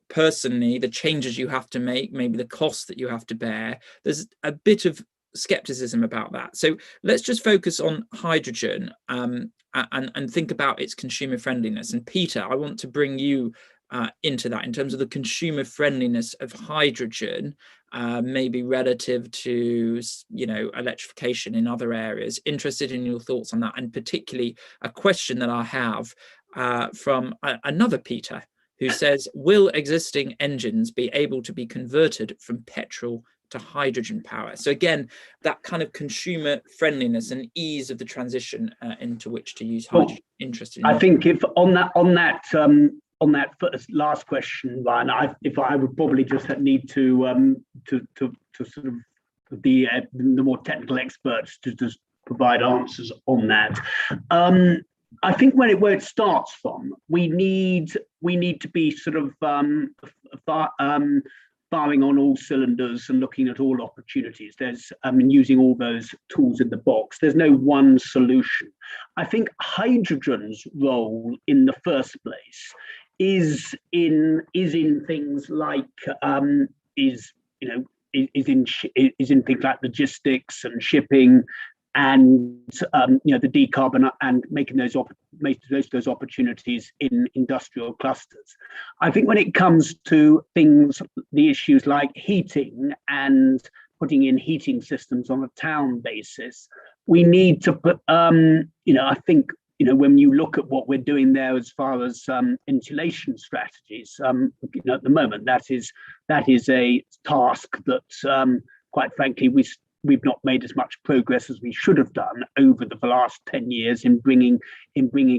personally, the changes you have to make, maybe the costs that you have to bear, there's a bit of skepticism about that. So let's just focus on hydrogen and think about its consumer friendliness. And Peter, I want to bring you into that in terms of the consumer friendliness of hydrogen, maybe relative to electrification in other areas. Interested in your thoughts on that, and particularly a question that I have from another Peter, who says, will existing engines be able to be converted from petrol to hydrogen power? So again, that kind of consumer friendliness and ease of the transition into which to use hydrogen. Interested. I think if on that first last question, Ryan, I would probably just need to sort of the more technical experts to just provide answers on that. I think where it starts from, we need to be sort of firing on all cylinders and looking at all opportunities. There's using all those tools in the box. There's no one solution. I think hydrogen's role in the first place is in things like is in things like logistics and shipping, and the decarbon and making those opportunities in industrial clusters. I think when it comes to the issues like heating and putting in heating systems on a town basis, we need to put, I think, when you look at what we're doing there as far as insulation strategies, at the moment, that is a task that, quite frankly, we've not made as much progress as we should have done over the last 10 years in bringing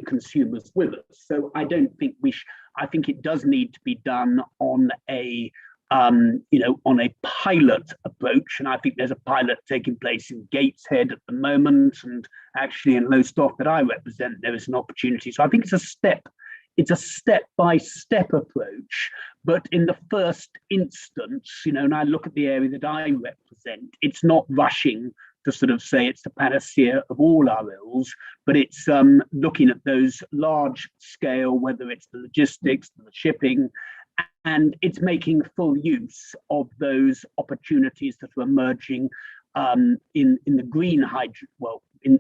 consumers with us. So I don't think I think it does need to be done on a pilot approach, and I think there's a pilot taking place in Gateshead at the moment, and actually in Lowestoft that I represent, there is an opportunity. So I think it's a step-by-step approach, but in the first instance, and I look at the area that I represent, it's not rushing to sort of say it's the panacea of all our ills, but it's looking at those large scale, whether it's the logistics, the shipping, and it's making full use of those opportunities that are emerging in the green hydrogen,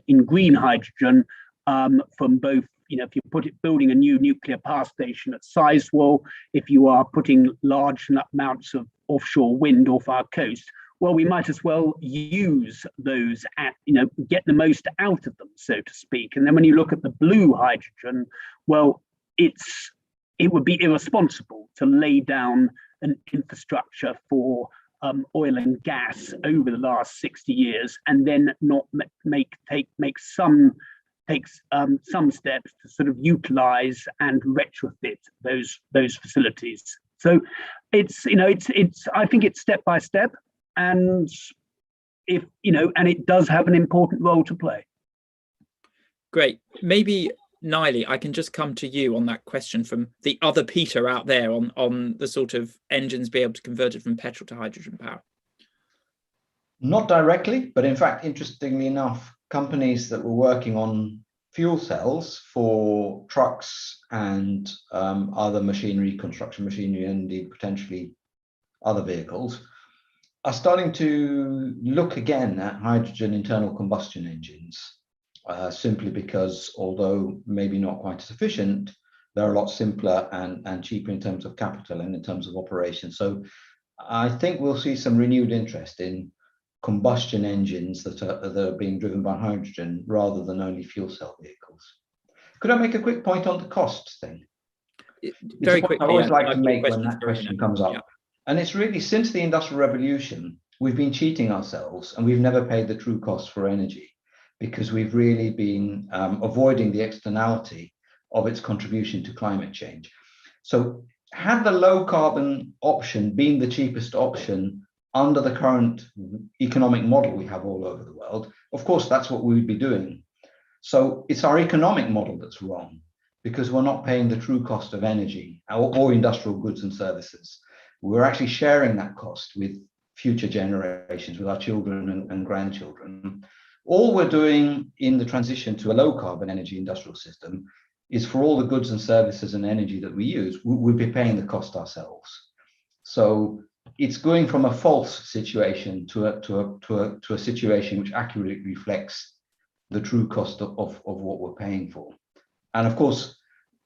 in green hydrogen from both, if you building a new nuclear power station at Sizewell, if you are putting large amounts of offshore wind off our coast, well, we might as well use those get the most out of them, so to speak. And then when you look at the blue hydrogen, well, it would be irresponsible to lay down an infrastructure for oil and gas over the last 60 years and then not take some steps to sort of utilize and retrofit those facilities. So it's I think it's step by step, and and it does have an important role to play. Great. Maybe Nilay, I can just come to you on that question from the other Peter out there on the sort of engines be able to convert it from petrol to hydrogen power. Not directly, but in fact, interestingly enough, companies that were working on fuel cells for trucks and other machinery, construction machinery, and indeed potentially other vehicles, are starting to look again at hydrogen internal combustion engines. Simply because, although maybe not quite as efficient, they're a lot simpler and cheaper in terms of capital and in terms of operation. So I think we'll see some renewed interest in combustion engines that are being driven by hydrogen rather than only fuel cell vehicles. Could I make a quick point on the cost thing? Very quickly. I always like to make when that question comes up. Yeah. And it's really, since the Industrial Revolution, we've been cheating ourselves and we've never paid the true cost for energy, because we've really been avoiding the externality of its contribution to climate change. So had the low carbon option been the cheapest option under the current economic model we have all over the world, of course, that's what we would be doing. So it's our economic model that's wrong, because we're not paying the true cost of energy or industrial goods and services. We're actually sharing that cost with future generations, with our children and grandchildren. All we're doing in the transition to a low carbon energy industrial system is, for all the goods and services and energy that we use, we'll be paying the cost ourselves. So it's going from a false situation to a situation which accurately reflects the true cost of what we're paying for. And of course,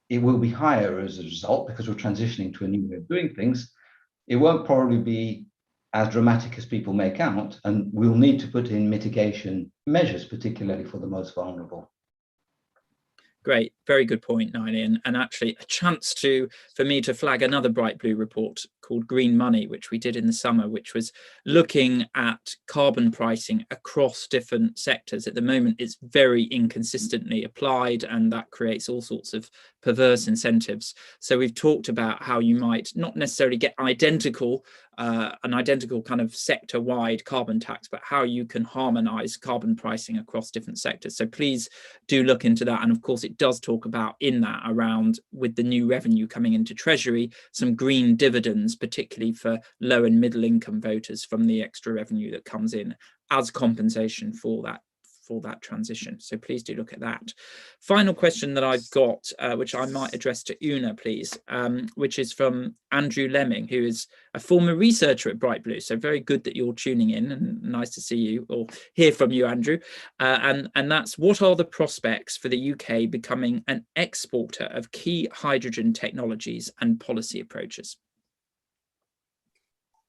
it will be higher as a result, because we're transitioning to a new way of doing things. It won't probably be as dramatic as people make out, and we'll need to put in mitigation measures, particularly for the most vulnerable. Great, very good point, Nilay, and actually a chance for me to flag another Bright Blue report called Green Money, which we did in the summer, which was looking at carbon pricing across different sectors. At the moment, it's very inconsistently applied, and that creates all sorts of perverse incentives. So we've talked about how you might not necessarily get an identical kind of sector-wide carbon tax, but how you can harmonize carbon pricing across different sectors. So please do look into that. And of course, it does talk about in that around, with the new revenue coming into Treasury, some green dividends, particularly for low and middle income voters, from the extra revenue that comes in as compensation for for that transition. So please do look at that. Final question that I've got, which I might address to Una, please, which is from Andrew Lemming, who is a former researcher at Bright Blue. So very good that you're tuning in, and nice to see you or hear from you, Andrew. And that's, what are the prospects for the UK becoming an exporter of key hydrogen technologies and policy approaches?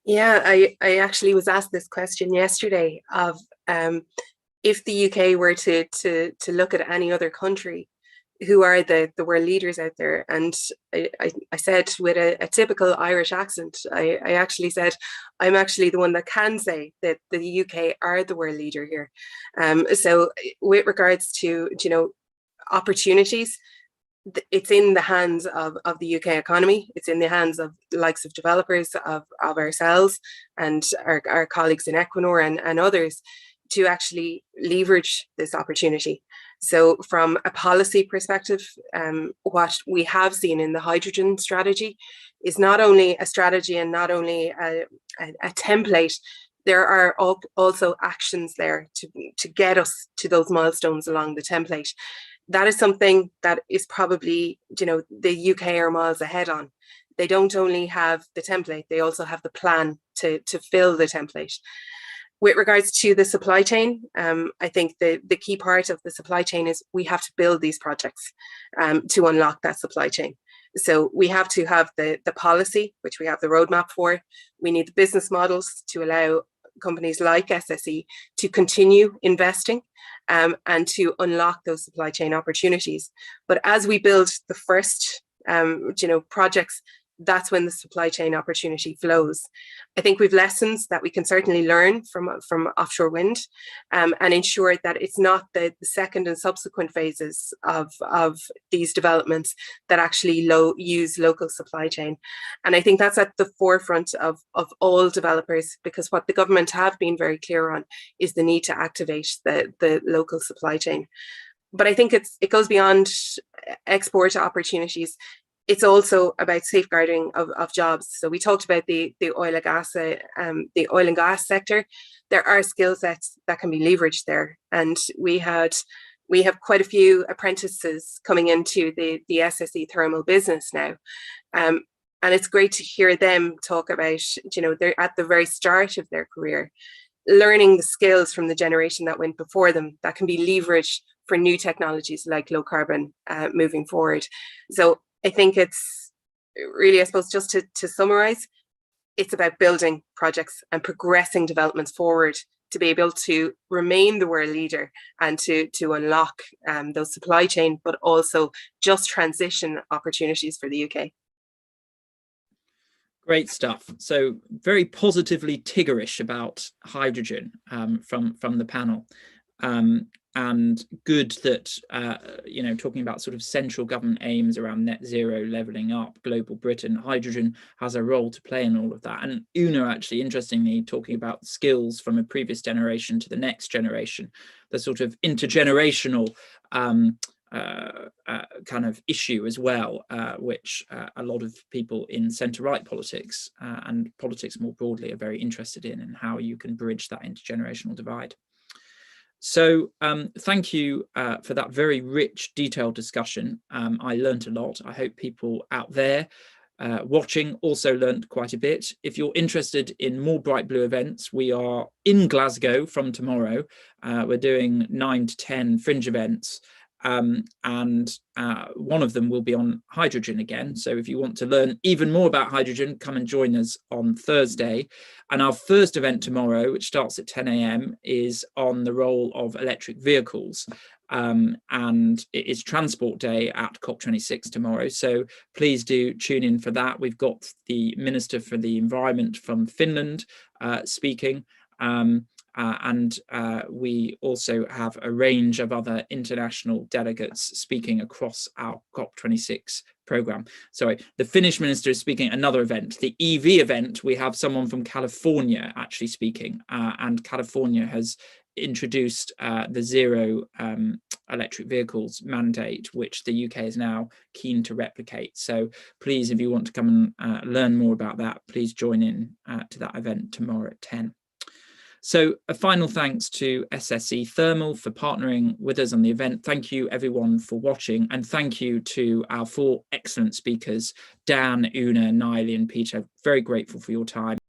Yeah, I actually was asked this question yesterday of if the UK were to look at any other country, who are the world leaders out there? And I said with a typical Irish accent, I actually said, I'm actually the one that can say that the UK are the world leader here. So with regards to, you know, opportunities, it's in the hands of the UK economy. It's in the hands of the likes of developers, of ourselves and our colleagues in Equinor and others to actually leverage this opportunity. So from a policy perspective, what we have seen in the hydrogen strategy is not only a strategy and not only a template, there are also actions there to get us to those milestones along the template. That is something that is probably, you know, the UK are miles ahead on. They don't only have the template, they also have the plan to fill the template. With regards to the supply chain, I think the key part of the supply chain is we have to build these projects to unlock that supply chain. So we have to have the policy, which we have the roadmap for. We need the business models to allow companies like SSE to continue investing and to unlock those supply chain opportunities. But as we build the first projects, that's when the supply chain opportunity flows. I think we've lessons that we can certainly learn from offshore wind and ensure that it's not the second and subsequent phases of these developments that actually use local supply chain. And I think that's at the forefront of all developers, because what the government have been very clear on is the need to activate the local supply chain. But I think it goes beyond export opportunities. It's also about safeguarding of jobs. So we talked about the oil and gas sector. There are skill sets that can be leveraged there, and we have quite a few apprentices coming into the SSE thermal business now, and it's great to hear them talk about, you know, they're at the very start of their career, learning the skills from the generation that went before them that can be leveraged for new technologies like low carbon moving forward. So I think it's really, I suppose, just to summarize, it's about building projects and progressing developments forward to be able to remain the world leader and to unlock those supply chain, but also just transition opportunities for the UK. Great stuff. So very positively Tiggerish about hydrogen from the panel. And good that, you know, talking about sort of central government aims around net zero, levelling up, global Britain, hydrogen has a role to play in all of that. And Una actually, interestingly, talking about skills from a previous generation to the next generation, the sort of intergenerational kind of issue as well, which a lot of people in centre-right politics and politics more broadly are very interested in, and how you can bridge that intergenerational divide. So thank you for that very rich, detailed discussion. I learned a lot. I hope people out there watching also learned quite a bit. If you're interested in more Bright Blue events, we are in Glasgow from tomorrow. We're doing 9 to 10 fringe events. And one of them will be on hydrogen again. So if you want to learn even more about hydrogen, come and join us on Thursday. And our first event tomorrow, which starts at 10 a.m, is on the role of electric vehicles. And it is Transport Day at COP26 tomorrow. So please do tune in for that. We've got the Minister for the Environment from Finland speaking. And we also have a range of other international delegates speaking across our COP26 programme. Sorry, the Finnish minister is speaking at another event. The EV event, we have someone from California actually speaking, and California has introduced the zero electric vehicles mandate, which the UK is now keen to replicate. So please, if you want to come and learn more about that, please join in to that event tomorrow at 10. So a final thanks to SSE Thermal for partnering with us on the event. Thank you everyone for watching, and thank you to our 4 excellent speakers, Dan, Una, Nilay and Peter. Very grateful for your time.